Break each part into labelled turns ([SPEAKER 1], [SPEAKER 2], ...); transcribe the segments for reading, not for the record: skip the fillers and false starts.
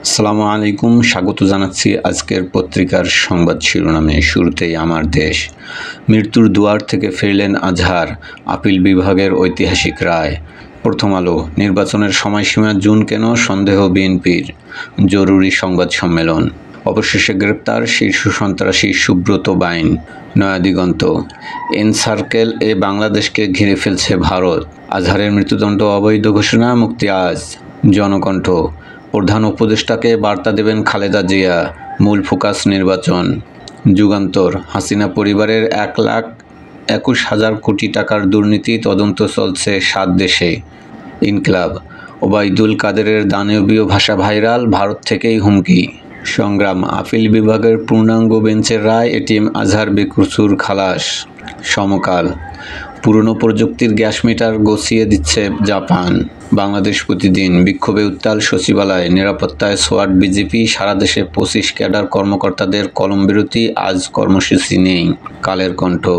[SPEAKER 1] আসসালামু আলাইকুম, স্বাগত জানাচ্ছি আজকের পত্রিকার সংবাদ শিরোনামে। শুরুতেই আমার দেশ। মৃত্যুর দুয়ার থেকে ফিরলেন আজহার, আপিল বিভাগের ঐতিহাসিক রায়। প্রথম আলো। নির্বাচনের সময়সীমা জুন কেন, সন্দেহ বিএনপির। জরুরি সংবাদ সম্মেলন। অবশেষে গ্রেপ্তার শীর্ষ সন্ত্রাসী সুব্রত বাইন। নয়াদিগন্ত। এনসার্কেল এ বাংলাদেশকে ঘিরে ফেলছে ভারত। আজহারের মৃত্যুদণ্ড অবৈধ ঘোষণা, মুক্তি আজ। জনকণ্ঠ। প্রধান উপদেষ্টাকে বার্তা দেবেন খালেদা জিয়া, মূল ফোকাস নির্বাচন। যুগান্তর। হাসিনা পরিবারের 1,21,000 কোটি টাকার দুর্নীতি তদন্ত চলছে 7 দেশে। ইনকিলাব। ওবায়দুল কাদেরের দানবীয় ভাষা ভাইরাল, ভারত থেকেই হুমকি। সংগ্রাম। আপিল বিভাগের পূর্ণাঙ্গ বেঞ্চের রায়, এটিএম আজহার বেকসুর খালাস। সমকাল। পুরনো প্রযুক্তির গ্যাস মিটার গছিয়ে দিচ্ছে জাপান। বাংলাদেশ প্রতিদিন। বিক্ষোভে উত্তাল সচিবালয়, নিরাপত্তায় সোয়াট বিজেপি, সারা দেশে 25 ক্যাডার কর্মকর্তাদের কলমবিরতি, আজ কর্মসূচি নেই। কালের কণ্ঠ।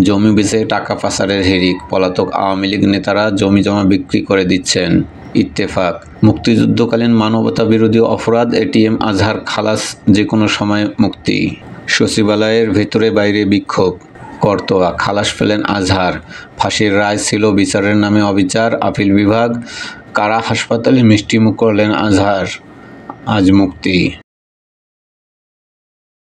[SPEAKER 1] জমি বেচে টাকা পাচারের হিড়িক, পলাতক আওয়ামী লীগ নেতারা জমিজমা বিক্রি করে দিচ্ছেন। ইত্তেফাক। মুক্তিযুদ্ধকালীন মানবতা বিরোধী অপরাধ, এটিএম আজহার খালাস, যে কোনো সময় মুক্তি। সচিবালয়ের ভেতরে বাইরে বিক্ষোভ। করতোয়া। খালাস পেলেন আজহার, ফাঁসির রায় ছিল বিচারের নামে অবিচার, আপিল বিভাগ। কারা হাসপাতালে মিষ্টিমুখ করলেন আজহার, আজ মুক্তি।